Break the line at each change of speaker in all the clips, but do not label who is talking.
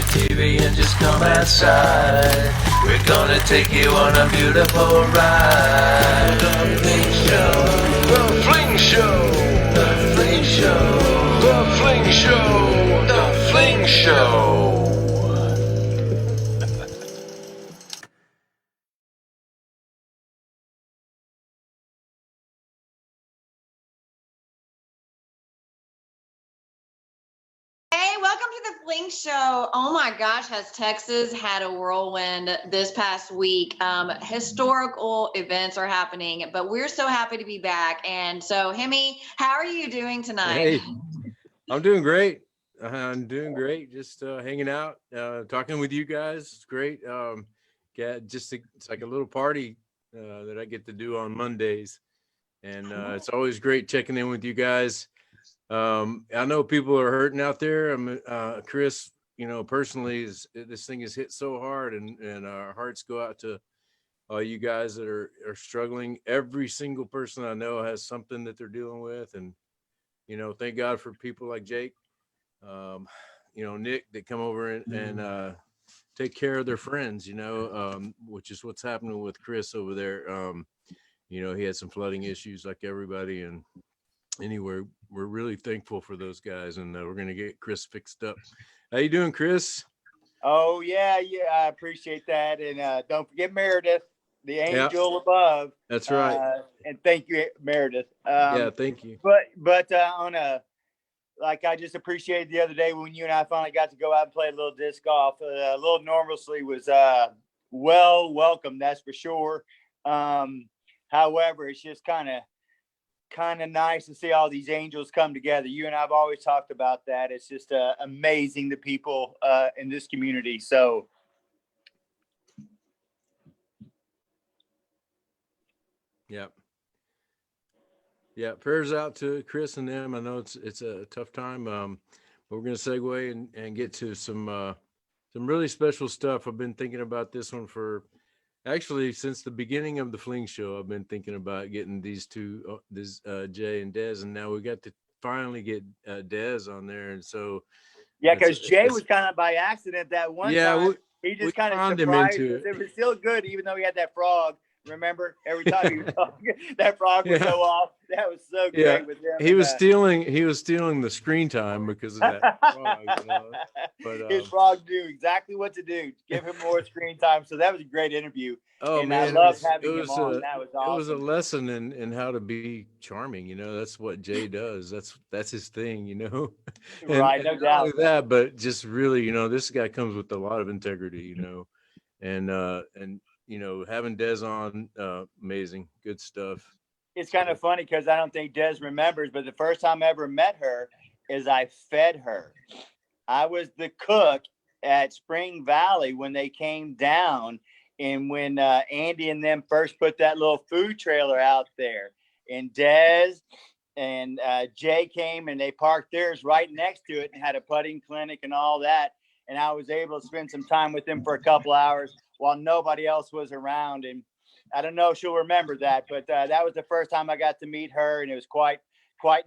TV and just come outside. We're gonna take you on a beautiful ride. The Fling Show. The Fling Show. The Fling Show. The Fling Show. The Fling Show.
Hey, welcome to the Fling Show. Oh my gosh, has Texas had a whirlwind this past week? Historical events are happening, but we're so happy to be back. And so, Hemi, how are you doing tonight?
Hey, I'm doing great. I'm doing great. Just hanging out, talking with you guys. It's great. It's like a little party that I get to do on Mondays, and it's always great checking in with you guys. I know people are hurting out there. Chris, personally, this thing is hit so hard, and our hearts go out to all you guys that are struggling. Every single person I know has something that they're dealing with, and thank God for people like Jake, Nick, that come over and take care of their friends, which is what's happening with Chris over there. He had some flooding issues like everybody, and anyway, we're really thankful for those guys, and we're going to get Chris fixed up. How you doing, Chris?
Oh, yeah, I appreciate that. And don't forget Meredith, the angel above.
That's right.
And thank you, Meredith.
Yeah, thank you.
But I just appreciated the other day when you and I finally got to go out and play a little disc golf. A little normalcy was welcome, that's for sure. However, it's just kind of nice to see all these angels come together. You and I've always talked about that. It's just amazing, the people in this community. So
yeah, prayers out to Chris and them. I know it's a tough time, but we're going to segue and get to some really special stuff. I've been thinking about this one for actually since the beginning of the Fling Show. I've been thinking about getting these two, Jay and Dez, and now we got to finally get Dez on there. And so
yeah, because Jay was kind of by accident that one time. He just kind of surprised us. It was still good, even though he had that frog. Remember, every time he was talking, that frog would go off. That was so great with him.
He was stealing the screen time because of that frog.
But his frog knew exactly what to do. Give him more screen time. So that was a great interview.
Oh,
and
man,
I loved having him on. That was awesome.
It was a lesson in how to be charming. That's what Jay does. That's his thing.
Right, no doubt.
Not only that, but just really, this guy comes with a lot of integrity. And having Dez on, amazing, good stuff.
It's kind of funny because I don't think Dez remembers, but the first time I ever met her is I fed her. I was the cook at Spring Valley when they came down, and when Andy and them first put that little food trailer out there, and Dez and Jay came and they parked theirs right next to it and had a putting clinic and all that. And I was able to spend some time with them for a couple hours while nobody else was around. And I don't know if she'll remember that, but that was the first time I got to meet her. And it was quite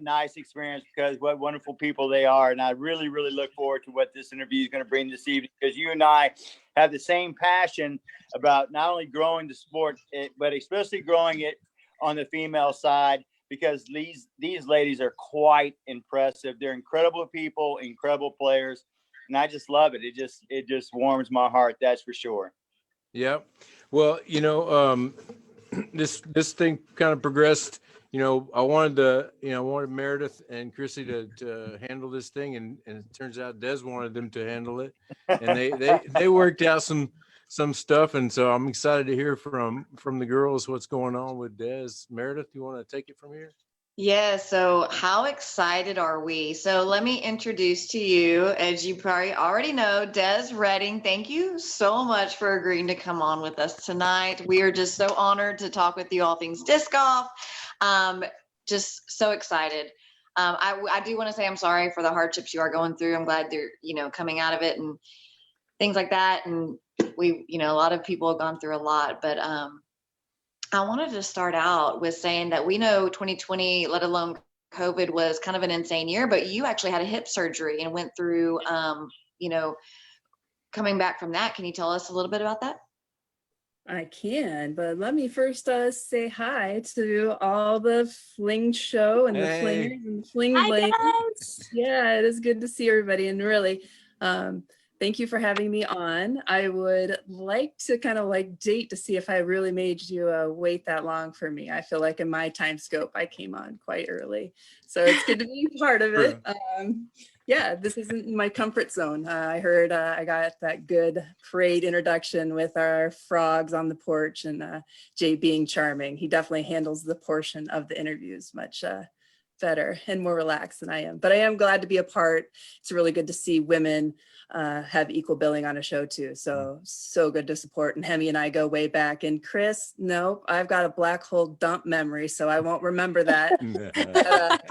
nice experience because what wonderful people they are. And I really, really look forward to what this interview is going to bring this evening, because you and I have the same passion about not only growing the sport, but especially growing it on the female side, because these ladies are quite impressive. They're incredible people, incredible players. And I just love it. It just warms my heart. That's for sure.
Yeah. Well, this thing kind of progressed. I wanted Meredith and Chrissy to handle this thing, and it turns out Des wanted them to handle it, and they worked out some stuff, and so I'm excited to hear from the girls what's going on with Des. Meredith, you want to take it from here?
Yeah, so how excited are we? So let me introduce to you, as you probably already know, Des Redding. Thank you so much for agreeing to come on with us tonight. We are just so honored to talk with you all things disc golf. Just so excited. I do want to say I'm sorry for the hardships you are going through. I'm glad you're, coming out of it and things like that. And we, a lot of people have gone through a lot, but I wanted to start out with saying that we know 2020, let alone COVID, was kind of an insane year, but you actually had a hip surgery and went through, coming back from that, can you tell us a little bit about that?
I can, but let me first say hi to all the fling show and the
Hey.
flingers and the fling blades. Yeah, it is good to see everybody, and really, thank you for having me on. I would like to kind of like date to see if I really made you wait that long for me. I feel like in my time scope, I came on quite early, so it's good to be part of it. Yeah, this isn't my comfort zone. I heard I got that good parade introduction with our frogs on the porch and Jay being charming. He definitely handles the portion of the interviews much better and more relaxed than I am. But I am glad to be a part. It's really good to see women have equal billing on a show too. So good to support. And Hemi and I go way back. And Chris, nope, I've got a black hole dump memory, so I won't remember that.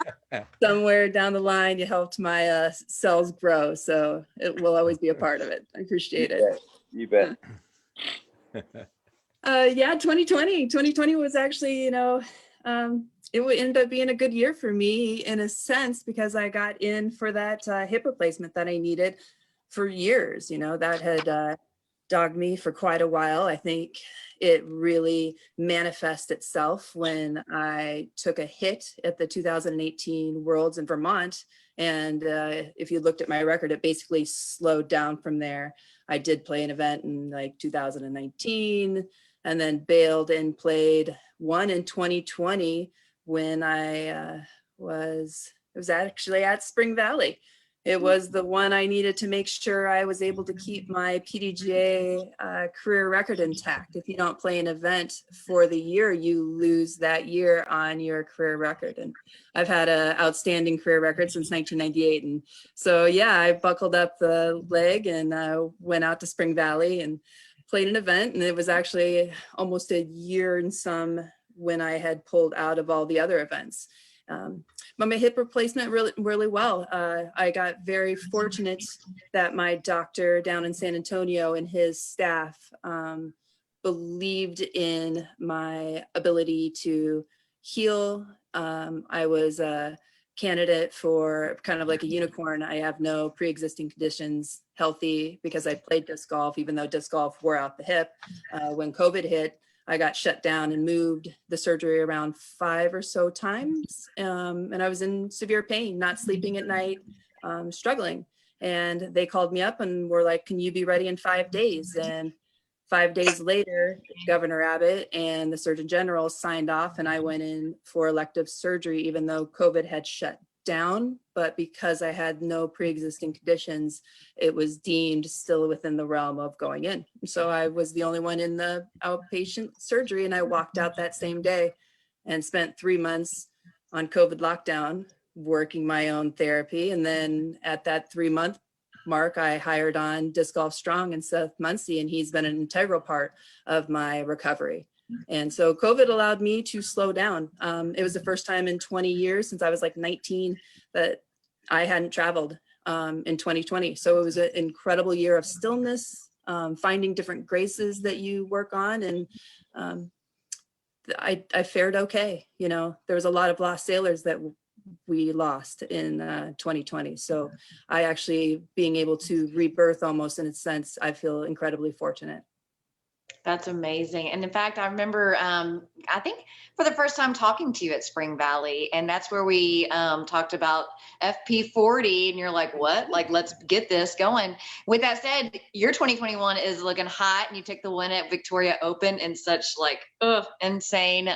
Somewhere down the line, you helped my cells grow, so it will always be a part of it. I appreciate it.
You bet.
Yeah, 2020 was actually, it would end up being a good year for me in a sense, because I got in for that hip replacement that I needed for years. That had dogged me for quite a while. I think it really manifested itself when I took a hit at the 2018 Worlds in Vermont. And if you looked at my record, it basically slowed down from there. I did play an event in like 2019 and then bailed and played one in 2020 when it was actually at Spring Valley. It was the one I needed to make sure I was able to keep my PDGA career record intact. If you don't play an event for the year, you lose that year on your career record. And I've had an outstanding career record since 1998. And so, yeah, I buckled up the leg and went out to Spring Valley and played an event. And it was actually almost a year and some when I had pulled out of all the other events. But my hip replacement really well. I got very fortunate that my doctor down in San Antonio and his staff believed in my ability to heal. I was a candidate for kind of like a unicorn. I have no pre-existing conditions, healthy, because I played disc golf, even though disc golf wore out the hip. When COVID hit, I got shut down and moved the surgery around 5 or so times. And I was in severe pain, not sleeping at night, struggling. And they called me up and were like, can you be ready in 5 days? And 5 days later, Governor Abbott and the Surgeon General signed off, and I went in for elective surgery, even though COVID had shut down. But because I had no pre-existing conditions, it was deemed still within the realm of going in. So I was the only one in the outpatient surgery, and I walked out that same day and spent 3 months on COVID lockdown, working my own therapy. And then at that 3-month mark, I hired on Disc Golf Strong and Seth Muncie, and he's been an integral part of my recovery. And so COVID allowed me to slow down. It was the first time in 20 years since I was like 19 that I hadn't traveled in 2020. So it was an incredible year of stillness, finding different graces that you work on. And I fared okay. There was a lot of lost sailors that we lost in 2020. So I actually, being able to rebirth almost in a sense, I feel incredibly fortunate.
That's amazing. And in fact, I remember, I think for the first time talking to you at Spring Valley, and that's where we talked about FP40, and you're like, what? Like, let's get this going. With that said, your 2021 is looking hot, and you took the win at Victoria Open in such like insane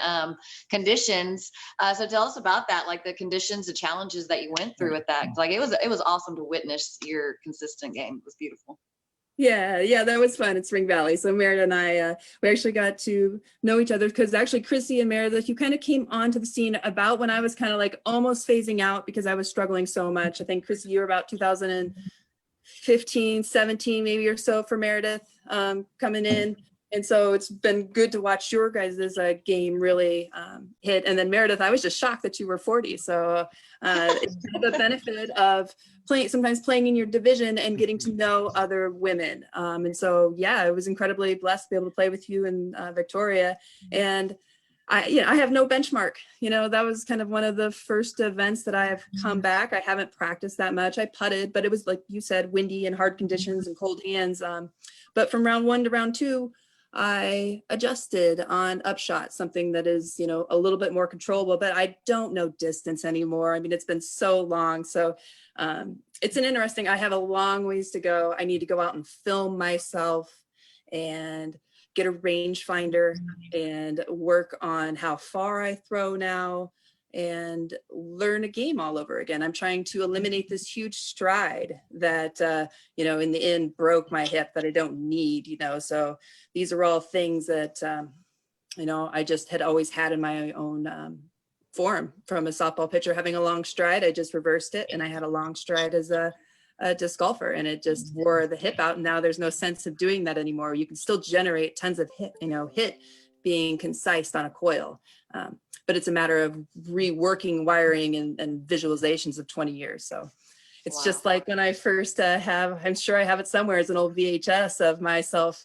conditions. So tell us about that, like the conditions, the challenges that you went through with that. Like it was awesome to witness your consistent game. It was beautiful.
Yeah, that was fun at Spring Valley. So Meredith and I, we actually got to know each other because actually Chrissy and Meredith, you kind of came onto the scene about when I was kind of like almost phasing out because I was struggling so much. I think Chrissy, you were about 2015, 17 maybe or so for Meredith coming in. And so it's been good to watch your guys' game really hit. And then Meredith, I was just shocked that you were 40. So it's the benefit of sometimes playing in your division and getting to know other women. And so, yeah, I was incredibly blessed to be able to play with you in Victoria. And I have no benchmark. That was kind of one of the first events that I have come back. I haven't practiced that much. I putted, but it was like you said, windy and hard conditions and cold hands. But from round 1 to round 2, I adjusted on upshot, something that is, a little bit more controllable, but I don't know distance anymore. I mean, it's been so long. So it's I have a long ways to go. I need to go out and film myself and get a rangefinder and work on how far I throw now and learn a game all over again. I'm trying to eliminate this huge stride that, in the end broke my hip that I don't need, so these are all things that, I just had always had in my own form from a softball pitcher. Having a long stride, I just reversed it and I had a long stride as a disc golfer, and it just wore the hip out. And now there's no sense of doing that anymore. You can still generate tons of hit being concise on a coil. But it's a matter of reworking wiring and visualizations of 20 years. So it's just like when I first I'm sure I have it somewhere as an old VHS of myself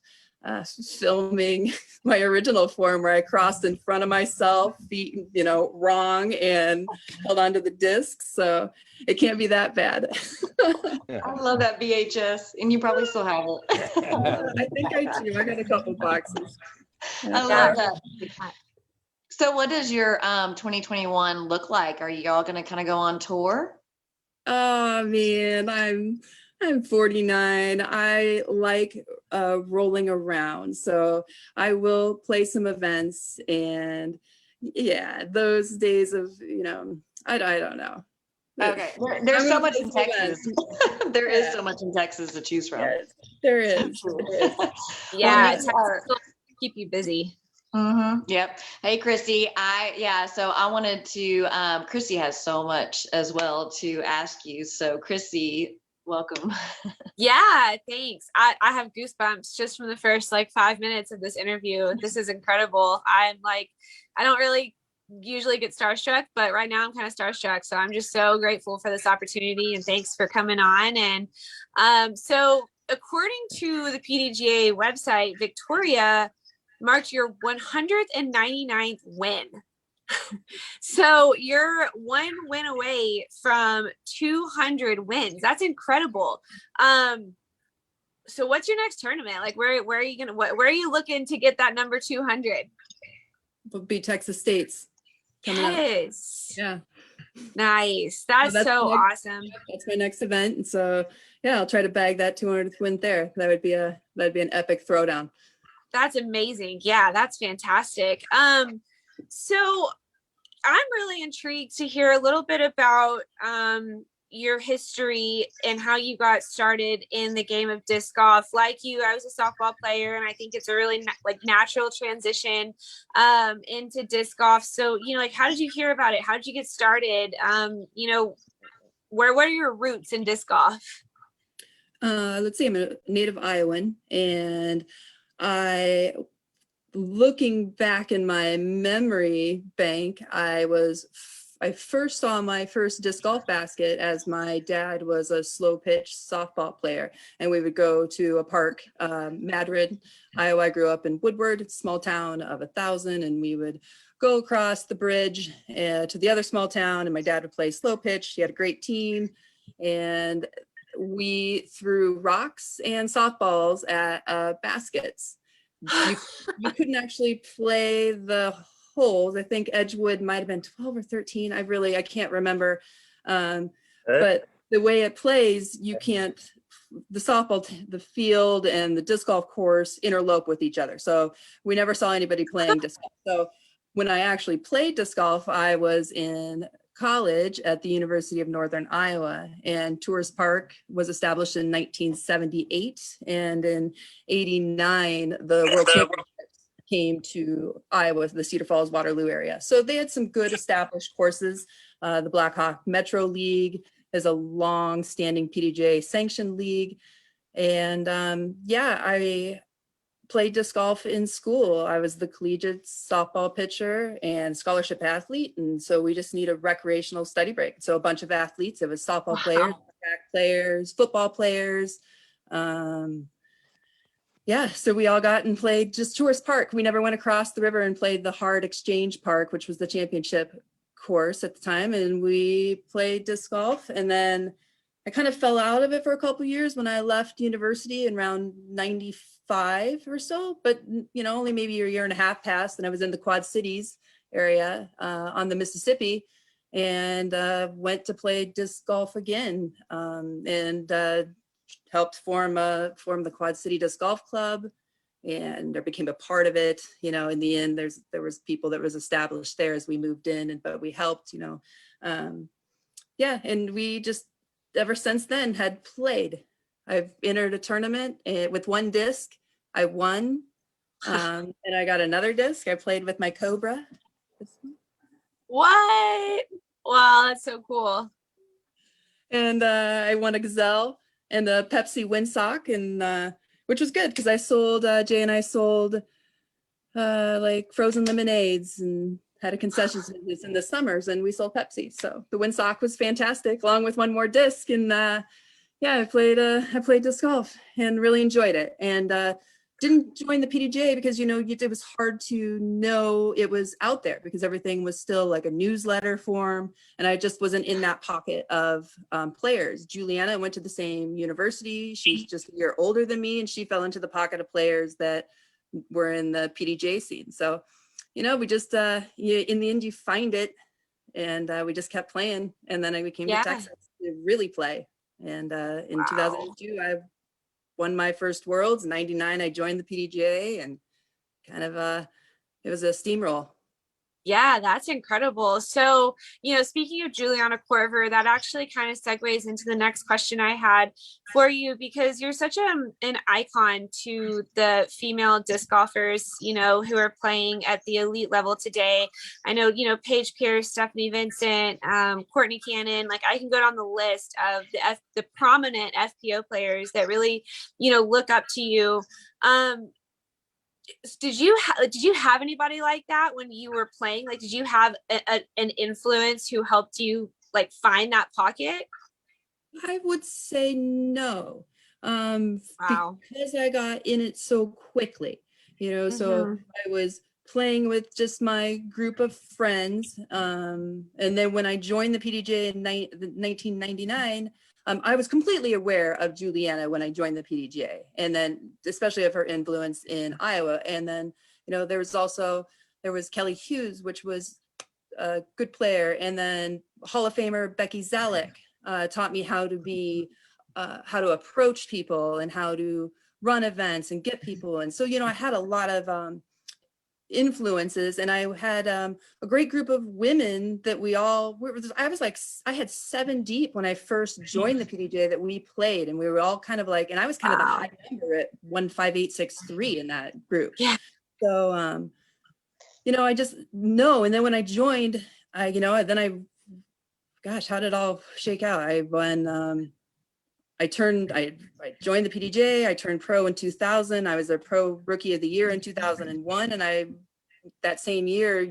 filming my original form where I crossed in front of myself, feet, wrong, and held onto the disc. So it can't be that bad.
I love that VHS, and you probably still have it.
I think I do. I got a couple boxes.
I love that. So what does your 2021 look like? Are you all going to kind of go on tour?
Oh man, I'm 49. I like rolling around, so I will play some events, and yeah, those days of I don't know.
Okay, there's so much in Texas. There is so much in Texas to choose from.
Yes, there is.
Yeah, Texas will keep you busy.
Mm-hmm. Yep. Hey, Christy. So I wanted to. Christy has so much as well to ask you. So, Christy, welcome.
Yeah, thanks. I have goosebumps just from the first 5 minutes of this interview. This is incredible. I don't really usually get starstruck, but right now I'm kind of starstruck. So I'm just so grateful for this opportunity, and thanks for coming on. And so according to the PDGA website, Victoria marked your 199th win. So you're one win away from 200 wins. That's incredible. So what's your next tournament? Where are you where are you looking to get that number 200?
Would be Texas State's.
Yes.
Yeah.
Nice. That's so awesome.
That's my next event. And so yeah, I'll try to bag that 200th win there. That'd be an epic throwdown.
That's amazing. Yeah, that's fantastic. So I'm really intrigued to hear a little bit about your history and how you got started in the game of disc golf. Like you, I was a softball player, and I think it's a really natural transition into disc golf. So, how did you hear about it? How did you get started? What are your roots in disc golf?
Let's see, I'm a native Iowan, and looking back in my memory bank, I first saw my first disc golf basket as my dad was a slow pitch softball player, and we would go to a park, Madrid, Iowa. I grew up in Woodward, small town of 1,000, and we would go across the bridge to the other small town, and my dad would play slow pitch. He had a great team, and we threw rocks and softballs at baskets. You couldn't actually play the holes. I think Edgewood might have been 12 or 13. I can't remember. But the way it plays, you can't, the softball, the field and the disc golf course interlope with each other. So we never saw anybody playing disc golf. So when I actually played disc golf, I was in college at the University of Northern Iowa, and Tourist Park was established in 1978, and in 89 the World Championships came to Iowa, the Cedar Falls, Waterloo area. So they had some good established courses. The Blackhawk Metro League is a long-standing PDGA sanctioned league, and I played disc golf in school. I was the collegiate softball pitcher and scholarship athlete. And so we just need a recreational study break. So a bunch of athletes, it was softball players, track players, football players. yeah, so we all got and played just Tourist Park. We never went across the river and played the hard Exchange Park, which was the championship course at the time. And we played disc golf. And then I kind of fell out of it for a couple of years when I left university in around 95 or so. But, you know, only maybe a year and a half passed, and I was in the Quad Cities area on the Mississippi, and went to play disc golf again, and helped form the Quad City Disc Golf Club, and I became a part of it. You know, in the end, there was people that was established there as we moved in, but we helped, you know, yeah. And we just, ever since then, had played. I've entered a tournament with one disc. I won, and I got another disc. I played with my Cobra.
What? Wow, that's so cool.
And I won a gazelle and a Pepsi windsock, and which was good because I sold, Jay and I sold like frozen lemonades and had a concession business in the summers, and we sold Pepsi. So the windsock was fantastic, along with one more disc. And yeah, I played disc golf and really enjoyed it. And didn't join the PDGA because, you know, it was hard to know it was out there because everything was still like a newsletter form. And I just wasn't in that pocket of players. Juliana went to the same university. She's just a year older than me, and she fell into the pocket of players that were in the PDGA scene. So, you know, we just, in the end, you find it. And we just kept playing. And then I came to Texas to really play. And in 2002, I won my first Worlds. 99, I joined the PDGA, and kind of it was a steamroll.
Yeah, that's incredible. So, you know, speaking of Juliana Corver, that actually kind of segues into the next question I had for you, because you're such an icon to the female disc golfers, you know, who are playing at the elite level today. I know, you know, Paige Pierce, Stephanie Vincent, Courtney Cannon, like I can go down the list of the prominent FPO players that really, you know, look up to you. Did you have anybody like that when you were playing? Like, did you have an influence who helped you like find that pocket?
I would say no,
Wow.
because I got in it so quickly, you know. So I was playing with just my group of friends, and then when I joined the PDGA in 1999, I was completely aware of Juliana when I joined the PDGA, and then especially of her influence in Iowa. And then, you know, there was Kelly Hughes, which was a good player, and then Hall of Famer Becky Zalek taught me how to approach people and how to run events and get people. And so, you know, I had a lot of influences, and I had a great group of women that we all were. I had 7 deep when I first joined the PDGA that we played, and we were all kind of like, and I was kind of the high number at 15863 in that group. Yeah. So you know, I just know. And then when I joined, gosh, how did it all shake out? I joined the PDGA. I turned pro in 2000. I was a pro rookie of the year in 2001. And that same year,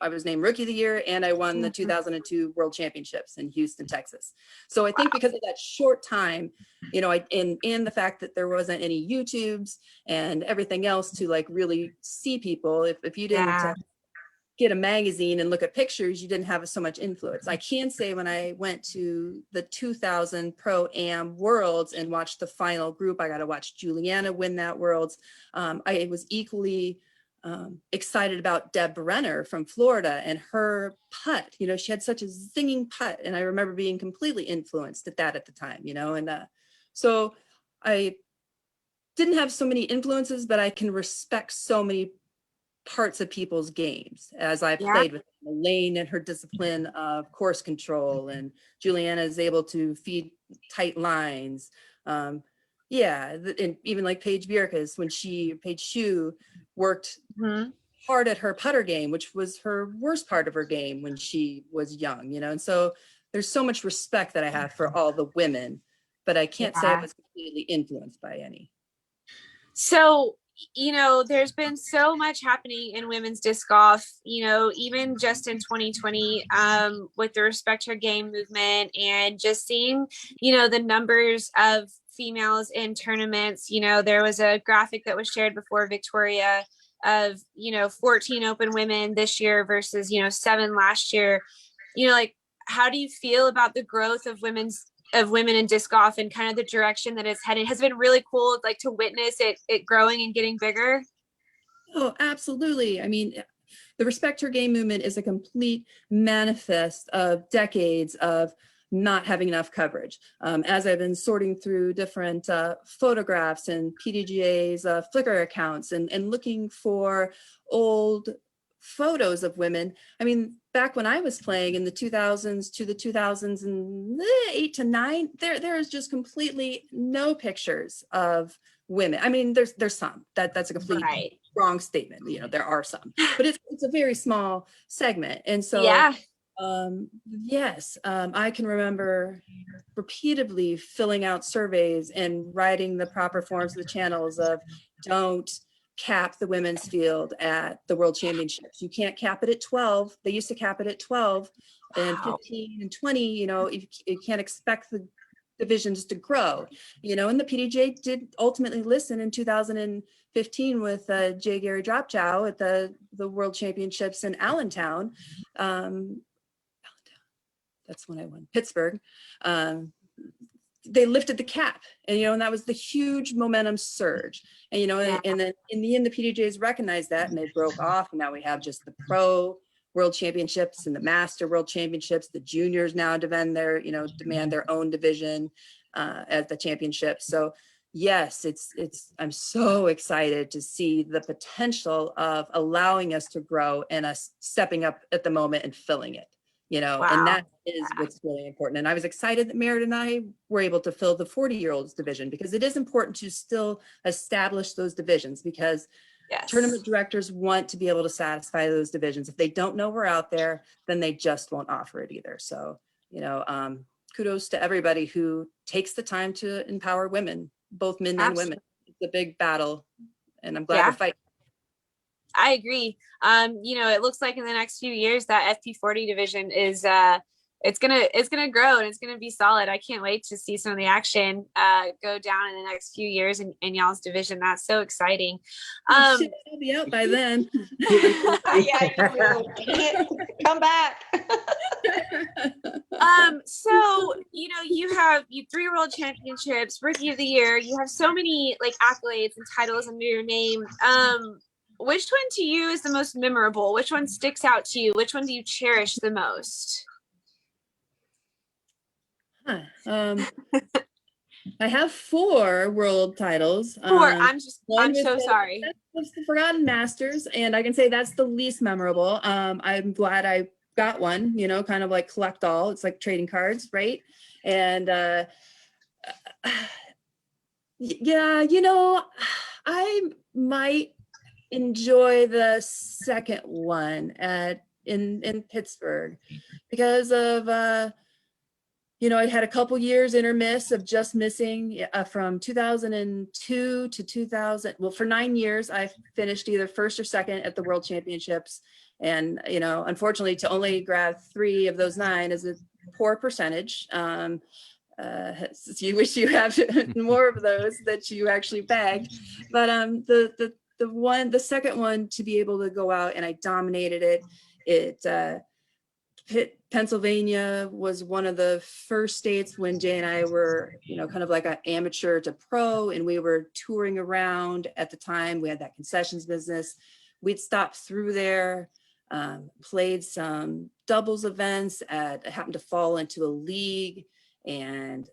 I was named rookie of the year, and I won the 2002 World Championships in Houston, Texas. So I think because of that short time, you know, and the fact that there wasn't any YouTubes and everything else to like really see people, if you didn't get a magazine and look at pictures, you didn't have so much influence. I can say when I went to the 2000 Pro-Am Worlds and watched the final group, I got to watch Juliana win that Worlds. I was equally excited about Deb Brenner from Florida and her putt. You know, she had such a zinging putt, and I remember being completely influenced at the time, you know. And so I didn't have so many influences, but I can respect so many parts of people's games as I played with Elaine and her discipline of course control, and Juliana is able to feed tight lines. And even like Paige Bierkes, when Paige Shue worked hard at her putter game, which was her worst part of her game when she was young, you know. And so there's so much respect that I have for all the women, but I can't say I was completely influenced by any.
So, you know, there's been so much happening in women's disc golf, you know, even just in 2020 with the Respect Her Game movement, and just seeing, you know, the numbers of females in tournaments. You know, there was a graphic that was shared before Victoria of, 14 open women this year versus, 7 last year. Like, how do you feel about the growth of women in disc golf and kind of the direction that it's headed? Has been really cool, like, to witness it growing and getting bigger.
Oh, absolutely. I mean, the Respect Her Game movement is a complete manifest of decades of not having enough coverage. As I've been sorting through different photographs and PDGA's Flickr accounts and looking for old photos of women. I mean, back when I was playing in the 2000s to the 2008 to 9, there is just completely no pictures of women. I mean, there's some. That's a complete
right.
wrong statement. There are some, but it's a very small segment. And so
yeah.
Yes, I can remember repeatedly filling out surveys and writing the proper forms of the channels of don't cap the women's field at the World Championships. You can't cap it at 12. They used to cap it at 12 and 15 and 20. You can't expect the divisions to grow, and the PDGA did ultimately listen in 2015 with J. Gary Dropchow at the World Championships in Allentown. That's when I won Pittsburgh. They lifted the cap, and that was the huge momentum surge. And and then in the end, the PDGAs recognized that, and they broke off. And now we have just the pro World Championships and the Master World Championships. The juniors now demand their own division at the championships. So yes, it's. I'm so excited to see the potential of allowing us to grow and us stepping up at the moment and filling it.
Wow.
And that is what's really important. And I was excited that Merritt and I were able to fill the 40-year-olds division, because it is important to still establish those divisions, because tournament directors want to be able to satisfy those divisions. If they don't know we're out there, then they just won't offer it either. So, kudos to everybody who takes the time to empower women, both men and women. It's a big battle, and I'm glad we're fighting.
I agree. It looks like in the next few years that FP40 division is it's gonna grow, and it's gonna be solid. I can't wait to see some of the action go down in the next few years in y'all's division. That's so exciting.
I'll be out by then.
Come back.
So you have 3 world championships, rookie of the year. You have so many like accolades and titles under your name. Which one to you is the most memorable? Which one sticks out to you? Which one do you cherish the most?
I have 4 world titles.
4. I'm so sorry.
That's the Forgotten Masters, and I can say that's the least memorable. I'm glad I got one. Kind of like collect all. It's like trading cards, right? And I might enjoy the second one in Pittsburgh, because of I had a couple years intermiss of just missing from 2002 to 2000. Well, for 9 years, I finished either first or second at the World Championships. And, unfortunately, to only grab 3 of those 9 is a poor percentage. You wish you had more of those that you actually bagged. But the second one, to be able to go out, and I dominated it. Pennsylvania was one of the first states when Jay and I were, kind of like an amateur to pro, and we were touring around at the time. We had that concessions business. We'd stop through there, played some doubles events happened to fall into a league, and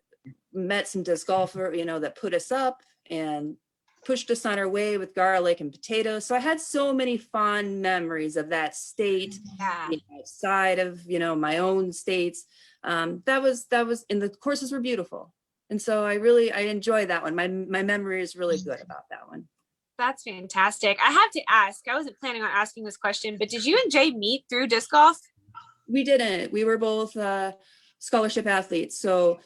met some disc golfer, that put us up and pushed us on our way with garlic and potatoes. So I had so many fond memories of that state, outside of, my own states. That was, and the courses were beautiful. And so I enjoy that one. My memory is really good about that one.
That's fantastic. I have to ask, I wasn't planning on asking this question, but did you and Jay meet through disc golf?
We didn't. We were both scholarship athletes. So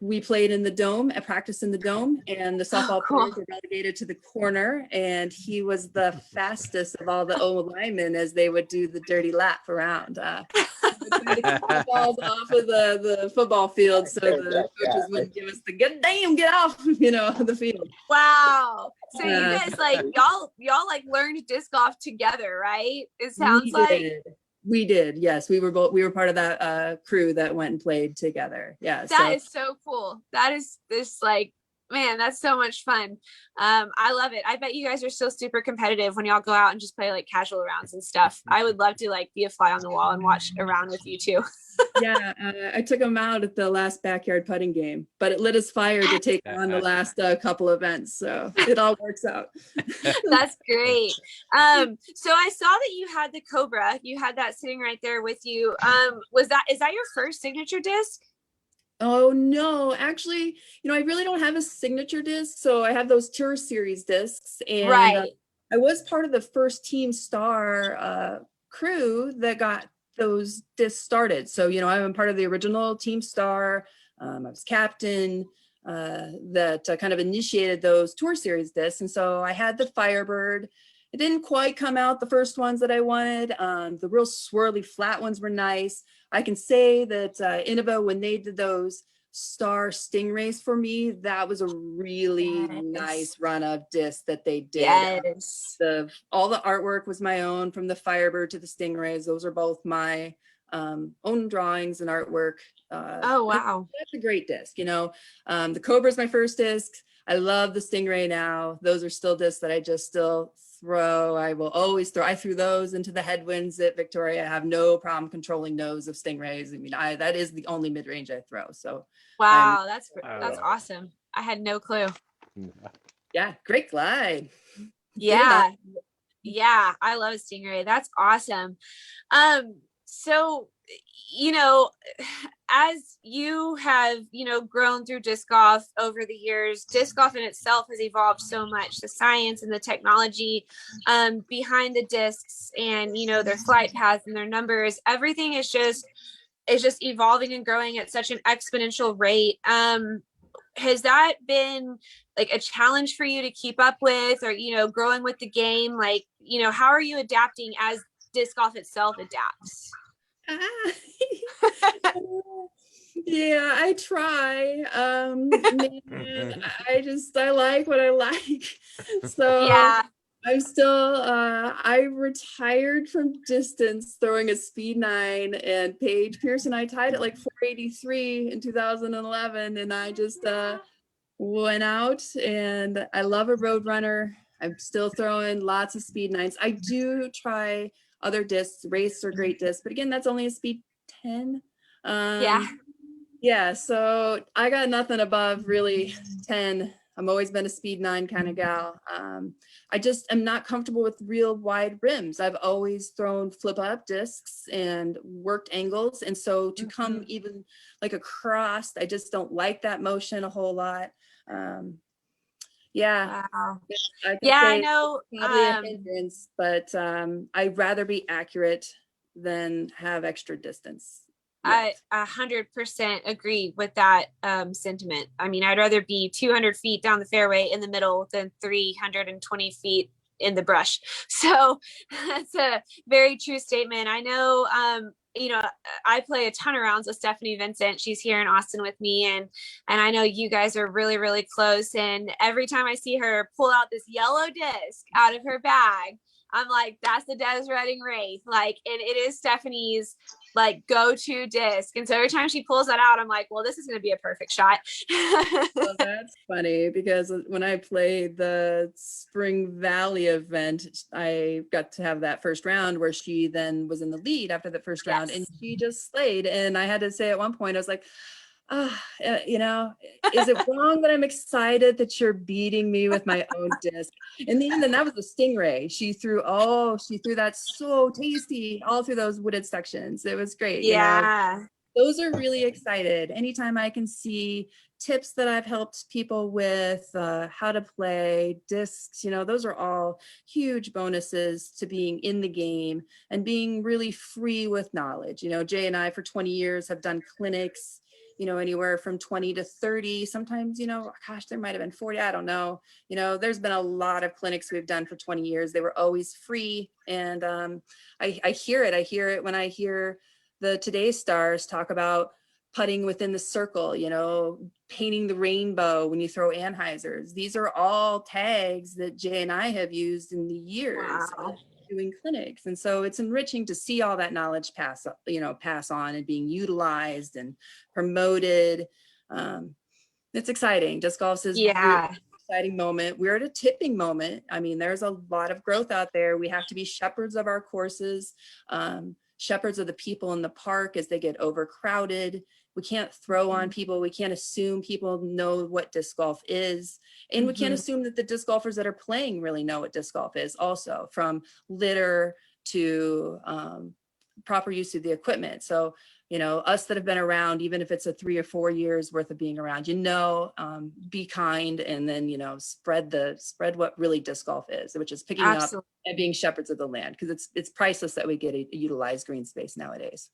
we played in the dome, practiced in the dome, and the softball players were relegated to the corner, and he was the fastest of all the linemen as they would do the dirty lap around. Trying to keep the balls off of the football field so the coaches wouldn't give us the get off, the field.
Wow. So you
Yeah.
guys like y'all like learned disc golf together, right? It sounds like
We did. Yes, we were part of that crew that went and played together. Yeah.
that is so cool. That is this like, man, that's so much fun. I love it. I bet you guys are still super competitive when y'all go out and just play like casual rounds and stuff. I would love to like be a fly on the wall and watch a round with you too.
Yeah, I took him out at the last backyard putting game, but it lit his fire to take on the last couple events. So it all works out.
That's great. So I saw that you had the Cobra. You had that sitting right there with you. Is that your first signature disc?
Oh no, actually, I really don't have a signature disc. So I have those Tour Series discs, and
Right.
I was part of the first Team Star crew that got those discs started. So, I'm part of the original Team Star. I was captain that kind of initiated those Tour Series discs. And so I had the Firebird. It didn't quite come out the first ones that I wanted. The real swirly flat ones were nice. I can say that Innova, when they did those Star Stingrays for me, that was a really nice run of discs that they did.
Yes.
All the artwork was my own, from the Firebird to the Stingrays. Those are both my own drawings and artwork.
Oh, wow.
That's a great disc. The Cobra is my first disc. I love the Stingray now. Those are still discs that I just still throw. I will always throw. I threw those into the headwinds at Victoria. I have no problem controlling those of Stingrays. I mean, that is the only mid-range I throw. So
wow, that's awesome. I had no clue.
Yeah, great glide.
Yeah. Yeah, I love Stingray. That's awesome. So, as you have, grown through disc golf over the years, disc golf in itself has evolved so much. The science and the technology behind the discs and, their flight paths and their numbers, everything is just evolving and growing at such an exponential rate. Has that been like a challenge for you to keep up with, or, growing with the game? Like, how are you adapting as disc golf itself adapts?
Yeah, I try. Man, I like what I like. So
yeah,
I'm still, I retired from distance throwing a speed 9, and Paige Pierce and I tied at like 483 in 2011. And I just went out, and I love a road runner. I'm still throwing lots of speed 9s. I do try other discs. Race are great discs, but again, that's only a speed 10. Yeah, so I got nothing above really 10. I've always been a speed 9 kind of gal. I just am not comfortable with real wide rims. I've always thrown flip up discs and worked angles. And so to come even like across, I just don't like that motion a whole lot. Yeah.
wow.
I
know.
Probably a hindrance, but I'd rather be accurate than have extra distance.
I 100% agree with that sentiment. I mean, I'd rather be 200 feet down the fairway in the middle than 320 feet in the brush. So that's a very true statement. I know, I play a ton of rounds with Stephanie Vincent. She's here in Austin with me. And I know you guys are really, really close. And every time I see her pull out this yellow disc out of her bag, I'm like, that's the Des Redding Wraith. Like, and it is Stephanie's like go-to disc. And so every time she pulls that out, I'm like, well, this is going to be a perfect shot.
Well, that's funny, because when I played the Spring Valley event, I got to have that first round where she then was in the lead after the first round, and she just slayed. And I had to say at one point, I was like, is it wrong that I'm excited that you're beating me with my own disc? In the end, and that was the Stingray. She threw that so tasty all through those wooded sections. It was great.
Yeah.
Those are really excited. Anytime I can see tips that I've helped people with, how to play discs, those are all huge bonuses to being in the game and being really free with knowledge. Jay and I for 20 years have done clinics, anywhere from 20 to 30, sometimes, there might've been 40, I don't know. There's been a lot of clinics we've done for 20 years. They were always free. And I hear it when I hear the Today's Stars talk about putting within the circle, you know, painting the rainbow when you throw Anheuser's. These are all tags that Jay and I have used in the years of doing clinics. And so it's enriching to see all that knowledge pass on and being utilized and promoted. It's exciting. Disc golf is
Yeah.
really exciting moment. We're at a tipping moment. I mean, there's a lot of growth out there. We have to be shepherds of our courses, shepherds of the people in the park as they get overcrowded. We can't throw on people. We can't assume people know what disc golf is. And we can't assume that the disc golfers that are playing really know what disc golf is also, from litter to proper use of the equipment. So, you know, us that have been around, even if it's a 3 or 4 years worth of being around, be kind, and then, you know, spread what really disc golf is, which is picking up and being shepherds of the land, because it's priceless that we get a utilized green space nowadays.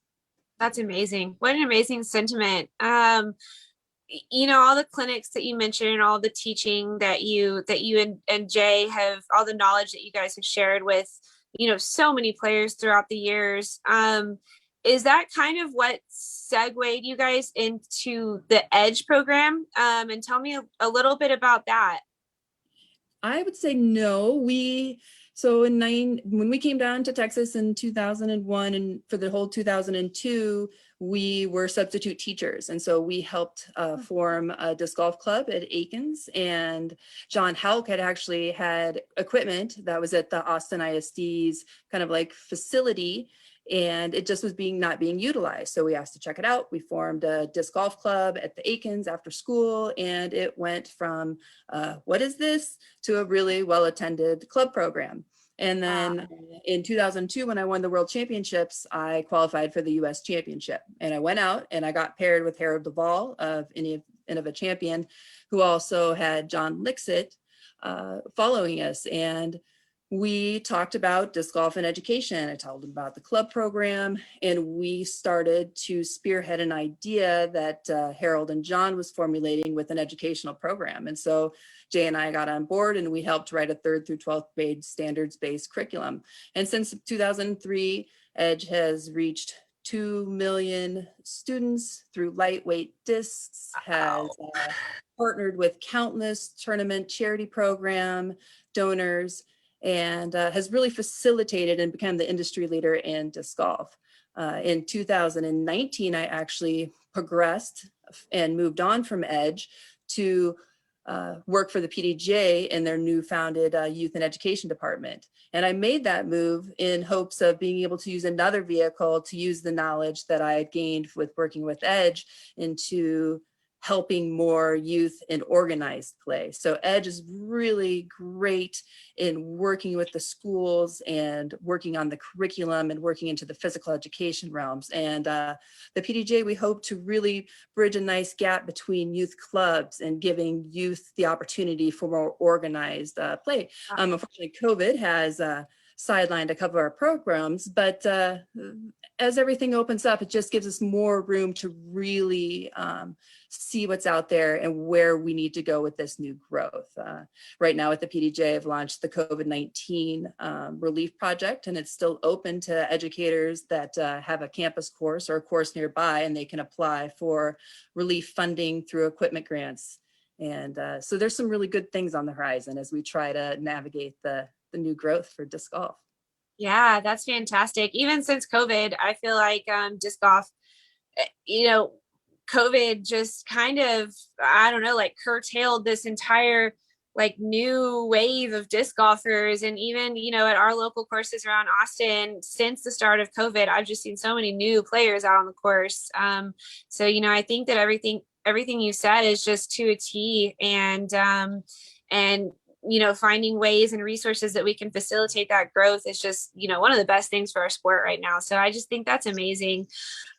That's amazing. What an amazing sentiment. You know, all the clinics that you mentioned, all the teaching that you and Jay have, all the knowledge that you guys have shared with, you know, so many players throughout the years. Is that kind of what segued you guys into the EDGE program? And tell me a little bit about that.
I would say no. When we came down to Texas in 2001, and for the whole 2002, we were substitute teachers. And so we helped form a disc golf club at Aikens, and John Houck had actually had equipment that was at the Austin ISD's kind of like facility, and it just was not being utilized. So we asked to check it out. We formed a disc golf club at the Aikens after school, and it went from what is this to a really well-attended club program. And then in 2002, when I won the World Championships, I qualified for the US Championship. And I went out and I got paired with Harold Duvall of Innova Champion, who also had John Lixit following us. And we talked about disc golf and education. I told him about the club program, and we started to spearhead an idea that Harold and John was formulating with an educational program. And so Jay and I got on board, and we helped write a 3rd through 12th grade standards-based curriculum. And since 2003, EDGE has reached 2 million students through lightweight discs, has partnered with countless tournament charity program donors, and has really facilitated and become the industry leader in disc golf. In 2019, I actually progressed and moved on from EDGE to work for the PDGA in their new founded youth and education department. And I made that move in hopes of being able to use another vehicle to use the knowledge that I had gained with working with EDGE into helping more youth in organized play. So EDGE is really great in working with the schools and working on the curriculum and working into the physical education realms. And the PDGA, we hope to really bridge a nice gap between youth clubs and giving youth the opportunity for more organized play. Unfortunately, COVID has sidelined a couple of our programs, but as everything opens up, it just gives us more room to really see what's out there and where we need to go with this new growth. Right now at the PDGA, I've launched the COVID-19 relief project, and it's still open to educators that have a campus course or a course nearby, and they can apply for relief funding through equipment grants. And so there's some really good things on the horizon as we try to navigate the new growth for disc golf.
Yeah, that's fantastic. Even since COVID, I feel like disc golf, you know, COVID just kind of, I don't know, like curtailed this entire like new wave of disc golfers. And even, you know, at our local courses around Austin, since the start of COVID, I've just seen so many new players out on the course. So, you know, I think that everything you said is just to a T, and you know, finding ways and resources that we can facilitate that growth is just, you know, one of the best things for our sport right now. So I just think that's amazing.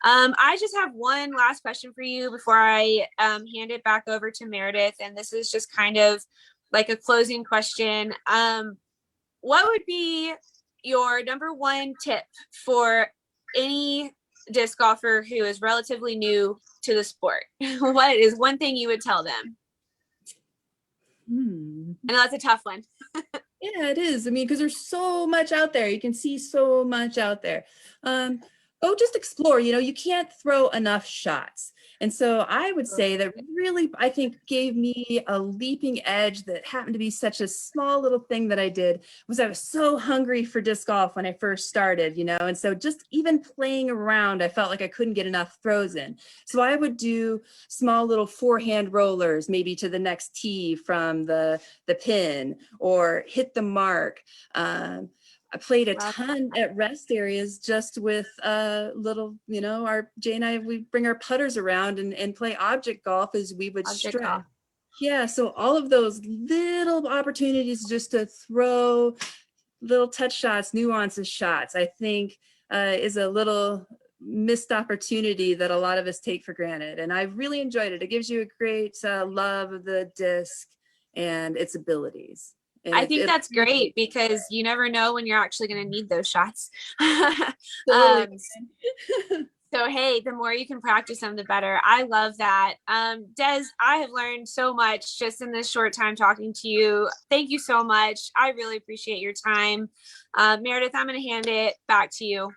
I just have one last question for you before I hand it back over to Meredith. And this is just kind of like a closing question. What would be your number one tip for any disc golfer who is relatively new to the sport? What is one thing you would tell them? I know that's a tough one.
Yeah, it is. I mean, because there's so much out there. You can see so much out there. go just explore. You can't throw enough shots. And so I would say that really, I think, gave me a leaping edge that happened to be such a small little thing that I did, was I was so hungry for disc golf when I first started, and so just even playing around, I felt like I couldn't get enough throws in. So I would do small little forehand rollers, maybe to the next tee from the pin, or hit the mark. I played a ton at rest areas just with little, our Jay and I, we bring our putters around and play object golf as we would stretch. Yeah, so all of those little opportunities just to throw little touch shots, nuances shots, I think is a little missed opportunity that a lot of us take for granted. And I really enjoyed it. It gives you a great love of the disc and its abilities. And
I think that's great, because you never know when you're actually going to need those shots. So, hey, the more you can practice them, the better. I love that. Des, I have learned so much just in this short time talking to you. Thank you so much. I really appreciate your time. Meredith, I'm going to hand it back to you.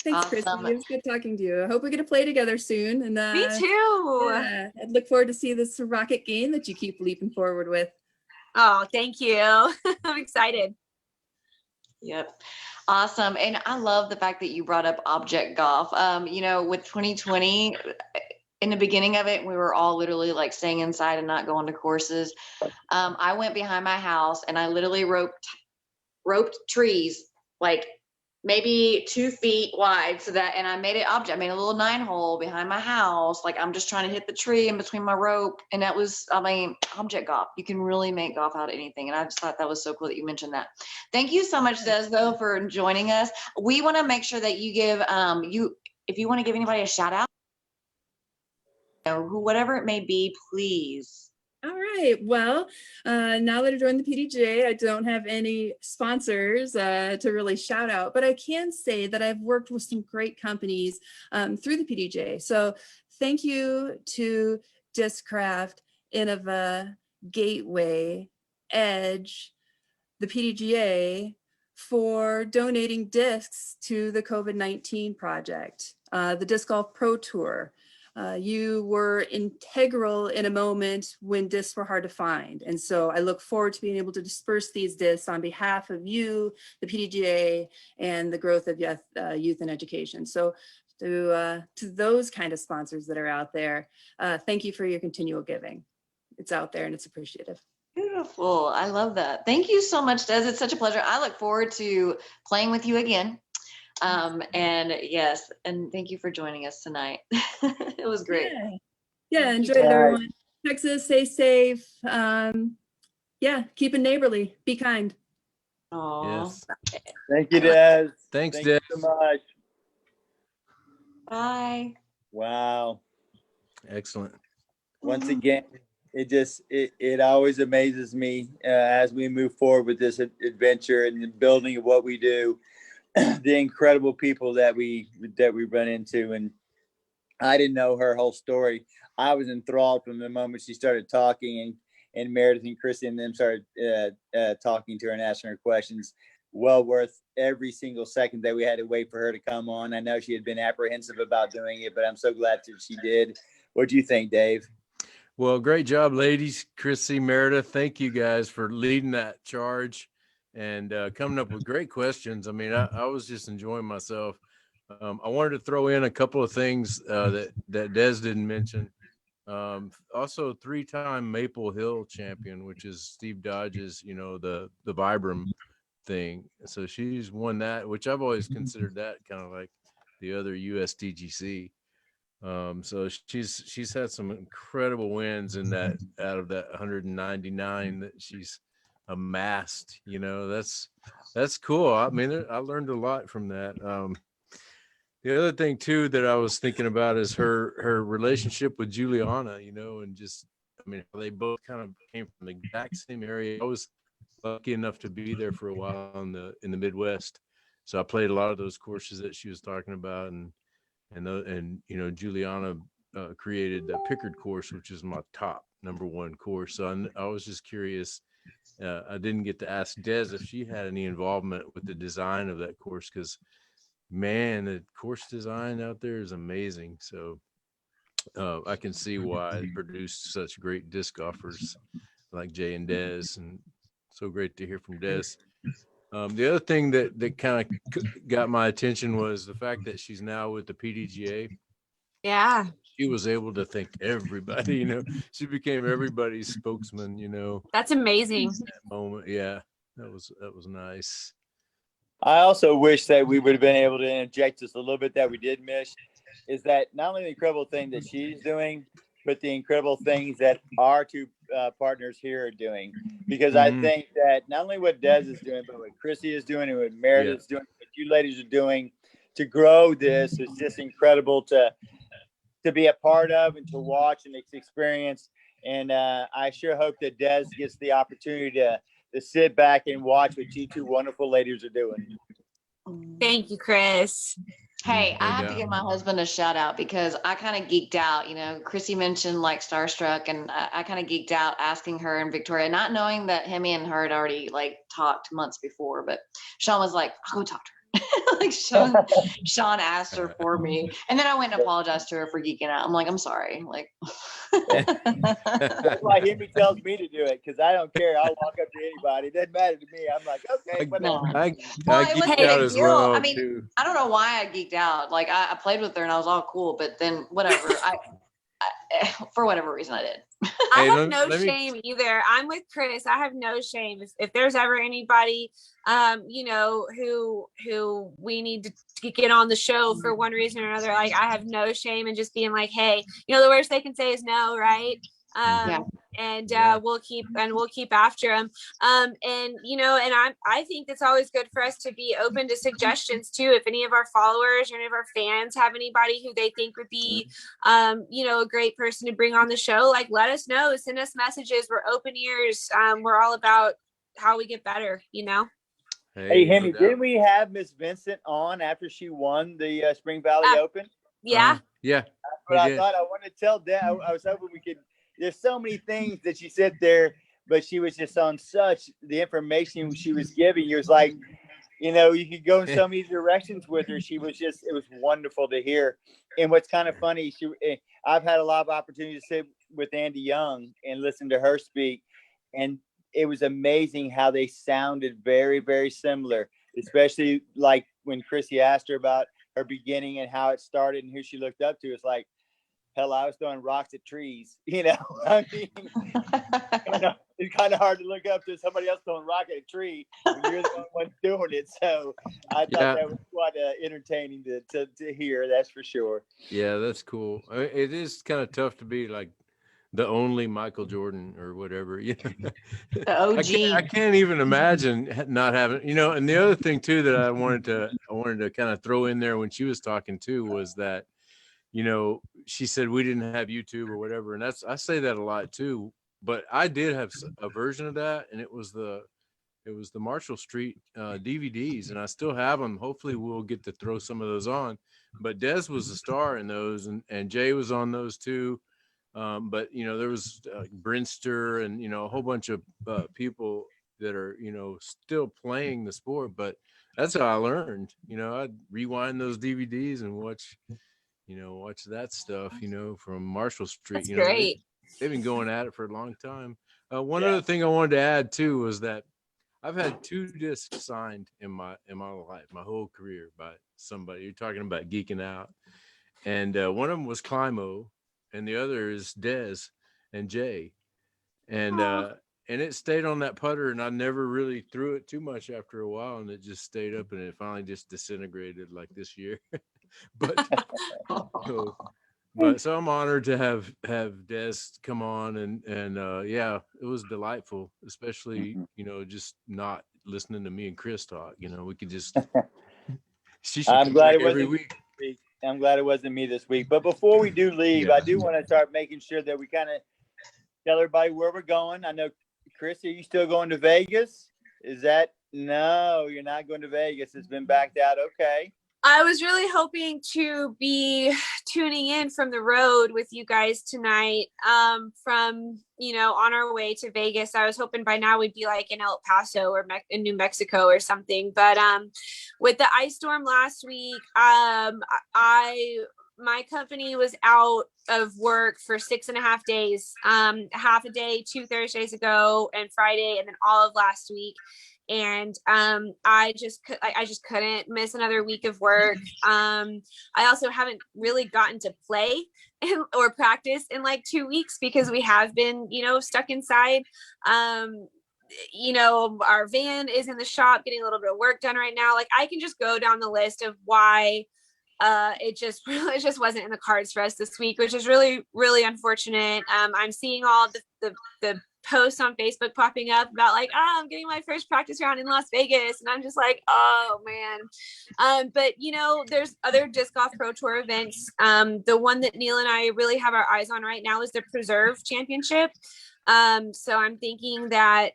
Thanks, Chrissy. It was good talking to you. I hope we get to play together soon. And
me too.
Yeah, I'd look forward to see this rocket game that you keep leaping forward with.
Oh, thank you. I'm excited.
Yep. Awesome. And I love the fact that you brought up object golf. With 2020, in the beginning of it, we were all literally like staying inside and not going to courses. I went behind my house and I literally roped trees, like maybe 2 feet wide, and I made it object. I made a little 9-hole behind my house. Like, I'm just trying to hit the tree in between my rope. And that was, object golf. You can really make golf out of anything. And I just thought that was so cool that you mentioned that. Thank you so much, Des, though, for joining us. We want to make sure that you give, if you want to give anybody a shout out, whatever it may be, please.
All right. Well, now that I joined the PDGA, I don't have any sponsors to really shout out, but I can say that I've worked with some great companies through the PDGA. So thank you to Discraft, Innova, Gateway, Edge, the PDGA for donating discs to the COVID-19 project, the Disc Golf Pro Tour. You were integral in a moment when discs were hard to find. And so I look forward to being able to disperse these discs on behalf of you, the PDGA, and the growth of youth and education. So to those kind of sponsors that are out there, thank you for your continual giving. It's out there and it's appreciative.
Beautiful. I love that. Thank you so much, Des. It's such a pleasure. I look forward to playing with you again. And yes, and thank you for joining us tonight. It was great.
Yeah, enjoy it, everyone. Texas, stay safe. Keep it neighborly. Be kind.
Yes.
Thank you, Des.
Thanks,
Thank
Des.
you so much.
Bye.
Wow.
Excellent.
Once again, it always amazes me as we move forward with this adventure and the building of what we do. The incredible people that we run into. And I didn't know her whole story. I was enthralled from the moment she started talking, and Meredith and Chrissy and them started talking to her and asking her questions. Well worth every single second that we had to wait for her to come on. I know she had been apprehensive about doing it, but I'm so glad that she did. What do you think, Dave?
Well, great job, ladies. Chrissy, Meredith, thank you guys for leading that charge and coming up with great questions. I mean, I was just enjoying myself. I wanted to throw in a couple of things that Des didn't mention. Also, 3-time Maple Hill champion, which is Steve Dodge's, the Vibram thing. So she's won that, which I've always considered that kind of like the other USDGC. So she's had some incredible wins in that, out of that 199 that she's amassed. That's cool. I mean, I learned a lot from that. The other thing too that I was thinking about is her relationship with Juliana, and just, I mean, they both kind of came from the exact same area. I was lucky enough to be there for a while in the Midwest, so I played a lot of those courses that she was talking about, and Juliana created the Pickard course, which is my top #1 course. So I was just curious. I didn't get to ask Des if she had any involvement with the design of that course, because man, the course design out there is amazing. So I can see why it produced such great disc golfers like Jay and Des, and so great to hear from Des. The other thing that kind of got my attention was the fact that she's now with the PDGA.
Yeah.
She was able to thank everybody, she became everybody's spokesman,
That's amazing.
that moment. Yeah, that was nice.
I also wish that we would have been able to interject just a little bit that we did miss, is that not only the incredible thing that she's doing, but the incredible things that our two partners here are doing. Because I think that not only what Des is doing, but what Chrissy is doing and what Meredith's doing, what you ladies are doing to grow this is just incredible to be a part of and to watch and experience. And I sure hope that Des gets the opportunity to sit back and watch what you two wonderful ladies are doing.
Thank you, Chris.
Hey, I have to give my husband a shout out because I kind of geeked out. Chrissy mentioned like starstruck, and I kind of geeked out asking her and Victoria, not knowing that Hemi and her had already like talked months before. But Sean was like, "I'll go talk to her." Like Sean asked her for me, and then I went and apologized to her for geeking out. I'm like, I'm sorry. Like,
that's why Hemi tells me to do it, because I don't care. I'll walk up to anybody. It doesn't matter to me. I'm like, okay, whatever.
I
it wasn't
geeked out
a
as
deal.
well.
I mean,
too.
I don't know why I geeked out. Like, I played with her and I was all cool, but then whatever. I for whatever reason, I did.
I have no shame either. I'm with Chris. I have no shame. If there's ever anybody, who we need to get on the show for one reason or another, like I have no shame in just being like, hey, the worst they can say is no, right? We'll keep after them. I think it's always good for us to be open to suggestions too. If any of our followers or any of our fans have anybody who they think would be, a great person to bring on the show, like let us know, send us messages. We're open ears. We're all about how we get better,
Hey, Hemi, didn't we have Miss Vincent on after she won the Spring Valley Open?
Yeah.
Yeah.
But I thought I wanted to tell Dad, I was hoping we could. There's so many things that she said there, but she was just on the information she was giving. It was like, you could go in so many directions with her. It was wonderful to hear. And what's kind of funny, I've had a lot of opportunity to sit with Andy Young and listen to her speak. And it was amazing how they sounded very, very similar, especially like when Chrissy asked her about her beginning and how it started and who she looked up to. It's like, hell, I was throwing rocks at trees, I mean, it's kind of hard to look up to somebody else throwing rock at a tree when you're the only one doing it. So I thought that was quite entertaining to hear, that's for sure.
Yeah, that's cool. It is kind of tough to be like the only Michael Jordan or whatever. The
OG.
I can't even imagine not having, and the other thing too that I wanted to kind of throw in there when she was talking too was that, she said we didn't have YouTube or whatever. And I say that a lot too, but I did have a version of that. And it was the Marshall Street DVDs, and I still have them. Hopefully we'll get to throw some of those on, but Des was a star in those, and Jay was on those too. But there was Brinster and, a whole bunch of people that are, still playing the sport, but that's how I learned. I'd rewind those DVDs and watch that stuff, from Marshall Street.
That's great.
They've been going at it for a long time. One other thing I wanted to add too was that I've had 2 discs signed in my life, my whole career, by somebody. You're talking about geeking out. And one of them was Climo, and the other is Des and Jay. And it stayed on that putter, and I never really threw it too much after a while, and it just stayed up, and it finally just disintegrated like this year. So I'm honored to have Des come on, and it was delightful, especially just not listening to me and Chris talk. We could just.
I'm glad it wasn't every week. I'm glad it wasn't me this week. But before we do leave, I do want to start making sure that we kind of tell everybody where we're going. I know, Chris, are you still going to Vegas? No, you're not going to Vegas. It's been backed out. Okay.
I was really hoping to be tuning in from the road with you guys tonight. From, on our way to Vegas. I was hoping by now we'd be like in El Paso or in New Mexico or something. But with the ice storm last week, my company was out of work for 6.5 days, half a day, 2 Thursdays ago and Friday, and then all of last week. And I just couldn't miss another week of work. I also haven't really gotten to play or practice in like 2 weeks because we have been, stuck inside. Our van is in the shop getting a little bit of work done right now. Like I can just go down the list of why it just wasn't in the cards for us this week, which is really, really unfortunate. I'm seeing all the posts on Facebook popping up about like, I'm getting my first practice round in Las Vegas. And I'm just like, oh man. But there's other disc golf pro tour events. The one that Neil and I really have our eyes on right now is the Preserve Championship. So I'm thinking that,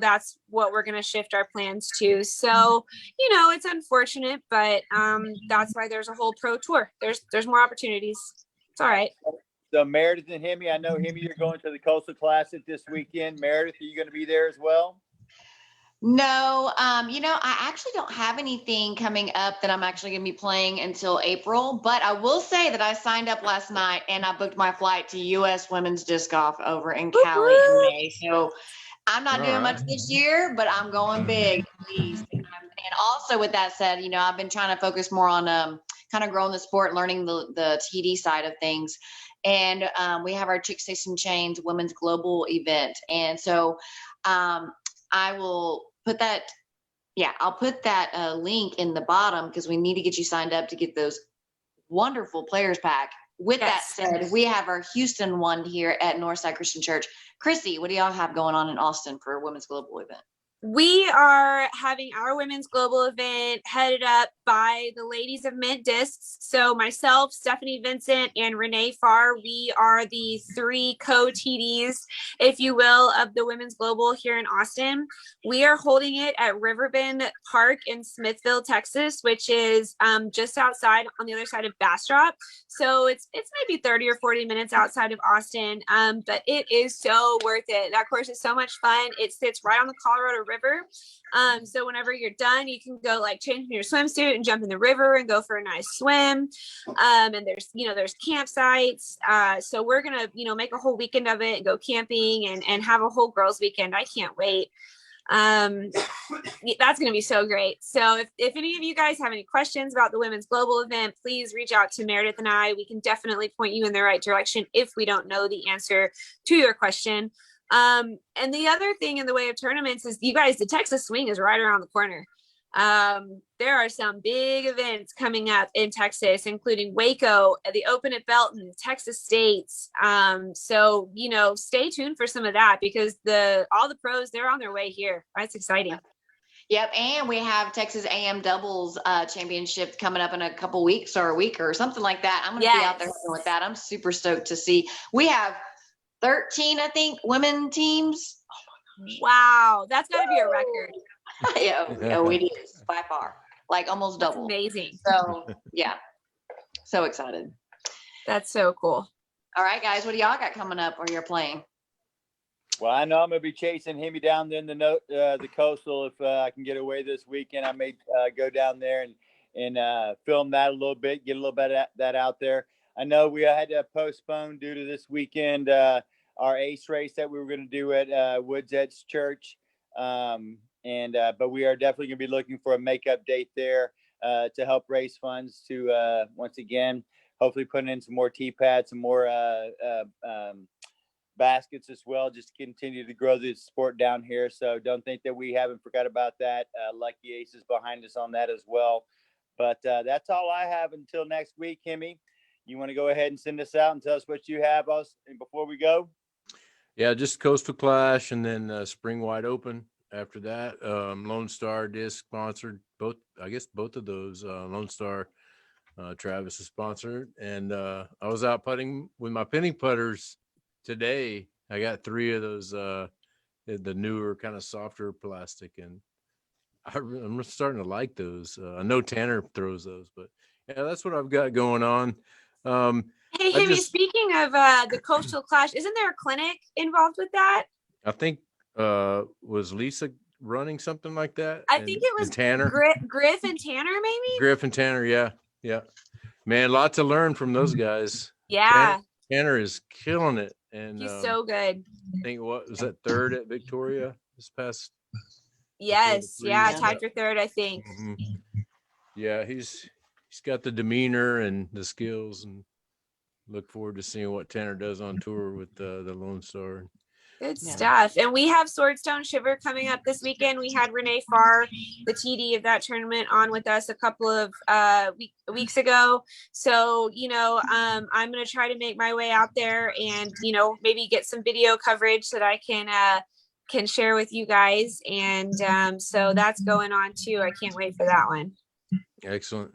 that's what we're going to shift our plans to. So, it's unfortunate, but, that's why there's a whole pro tour. There's more opportunities. It's all right.
So Meredith and Hemi, I know Hemi, you're going to the Coastal Classic this weekend. Meredith, are you going to be there as well?
No, I actually don't have anything coming up that I'm actually going to be playing until April, but I will say that I signed up last night and I booked my flight to U.S. Women's Disc Golf over in Cali in May. So I'm not doing much this year, but I'm going big, please. And also with that said, I've been trying to focus more on kind of growing the sport, learning the TD side of things. And we have our Chick Station Chains Women's Global event. And so I will put that, I'll put that link in the bottom because we need to get you signed up to get those wonderful players pack. With that said, we have our Houston one here at Northside Christian Church. Chrissy, what do y'all have going on in Austin for a Women's Global event?
We are having our women's global event headed up by the ladies of Mint Discs. So myself, Stephanie Vincent, and Renee Farr, we are the 3 co-TDs, if you will, of the women's global here in Austin. We are holding it at Riverbend Park in Smithville, Texas, which is just outside on the other side of Bastrop. So it's maybe 30 or 40 minutes outside of Austin, but it is so worth it. That course is so much fun. It sits right on the Colorado River. So whenever you're done, you can go like change in your swimsuit and jump in the river and go for a nice swim. And there's campsites. So we're going to, make a whole weekend of it and go camping and have a whole girls weekend. I can't wait. That's going to be so great. So if any of you guys have any questions about the women's global event, please reach out to Meredith and I. We can definitely point you in the right direction if we don't know the answer to your question. And the other thing in the way of tournaments is you guys, the Texas Swing is right around the corner. There are some big events coming up in Texas, including Waco, the Open at Belton, Texas States. So, stay tuned for some of that because all the pros, they're on their way here. That's exciting.
Yep. And we have Texas AM doubles championship coming up in a couple weeks or a week or something like that. I'm going to be out there with that. I'm super stoked to see. We have 13, I think, women teams.
Wow. That's got to be a record.
Yeah, it is by far, like almost double.
That's amazing.
So yeah, so excited.
That's so cool.
All right, guys, what do y'all got coming up or you're playing?
Well, I know I'm going to be chasing Hemi down in the coastal. If I can get away this weekend, I may go down there and film that a little bit, get a little bit of that out there. I know we had to postpone due to this weekend our ace race that we were going to do at Woods Edge Church. But we are definitely going to be looking for a makeup date there to help raise funds to, once again, hopefully putting in some more tee pads, some more baskets as well, just to continue to grow the sport down here. So don't think that we haven't forgot about that. Lucky Ace is behind us on that as well. But that's all I have until next week. Hemi, you want to go ahead and send us out and tell us what you have us before we go?
Yeah, just Coastal Clash and then Spring Wide Open. After that, Lone Star Disc sponsored both of those. Lone Star, Travis is sponsored, and I was out putting with my pinning putters today. I got 3 of those, the newer kind of softer plastic, and I'm starting to like those. I know Tanner throws those, but yeah, that's what I've got going on.
Hey,
I
Himmy,
just-
speaking of the Coastal Clash, isn't there a clinic involved with that?
I think was Lisa running something like that?
I think it was
and Tanner,
Griff and Tanner, maybe.
Griff and Tanner. Yeah, yeah. Man, a lot to learn from those guys.
Yeah,
Tanner is killing it, and
he's so good.
I think what was that, third at Victoria this past?
Yes, yeah,
freeze.
tied for third, I think.
Mhm. Yeah, he's got the demeanor and the skills, and look forward to seeing what Tanner does on tour with the Lone Star.
Good
Yeah.
stuff. And we have Swordstone Shiver coming up this weekend. We had Renee Farr, the TD of that tournament, on with us a couple of weeks ago. So, I'm going to try to make my way out there and, maybe get some video coverage that I can share with you guys. And so that's going on too. I can't wait for that one.
Excellent.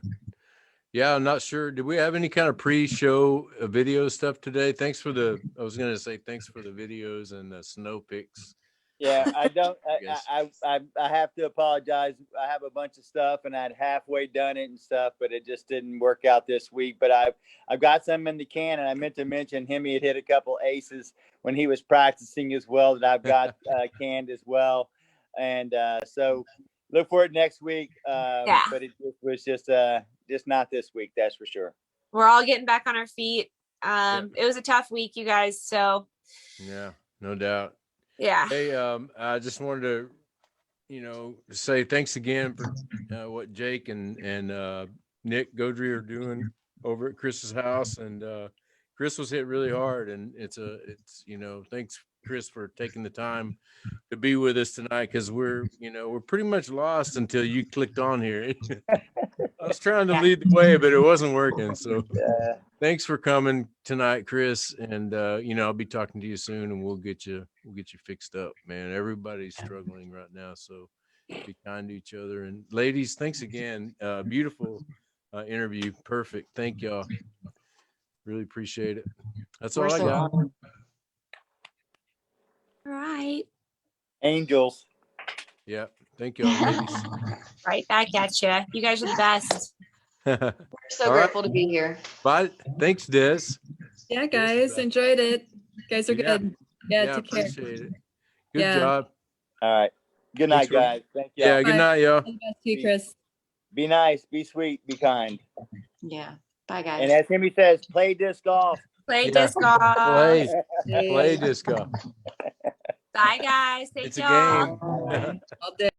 Yeah, I'm not sure. Did we have any kind of pre-show video stuff today? Thanks for the videos and the snow pics.
Yeah, I don't.
Yes.
I have to apologize. I have a bunch of stuff, and I'd halfway done it and stuff, but it just didn't work out this week. But I've got some in the can, and I meant to mention him. He had hit a couple aces when he was practicing as well. That I've got canned as well, and so look for it next week. But it was just not this week. That's for sure.
We're all getting back on our feet. It was a tough week, you guys. So
Yeah, no doubt.
yeah.
Hey, I just wanted to, say thanks again for what Jake and Nick Godry are doing over at Chris's house. And Chris was hit really hard, and it's thanks Chris for taking the time to be with us tonight, because we're pretty much lost until you clicked on here. I was trying to lead the way, but it wasn't working. So thanks for coming tonight, Chris. And I'll be talking to you soon, and we'll get you fixed up, man. Everybody's struggling right now, so be kind to each other. And ladies, thanks again. Beautiful interview. Perfect. Thank y'all. Really appreciate it. That's all I got.
honored.
All right.
Angels.
Yeah. Thank y'all, ladies.
Right back at you. You guys are the best.
We're so
All right.
grateful to be here.
Bye. Thanks, Des.
Yeah, guys, enjoyed it. You guys are
Yeah.
good. Yeah, take care.
Appreciate it. Good
Yeah.
job.
All right. Good night,
Thanks for-
guys. Thank you.
Yeah. Good
Bye.
night, y'all.
All the best to you, Chris.
Be nice. Be sweet. Be kind.
Yeah. Bye, guys.
And as Timmy says, play disc golf.
Play
Yeah.
disc golf.
Play disc golf.
Bye, guys. Thank
It's a
y'all.
game.
All day.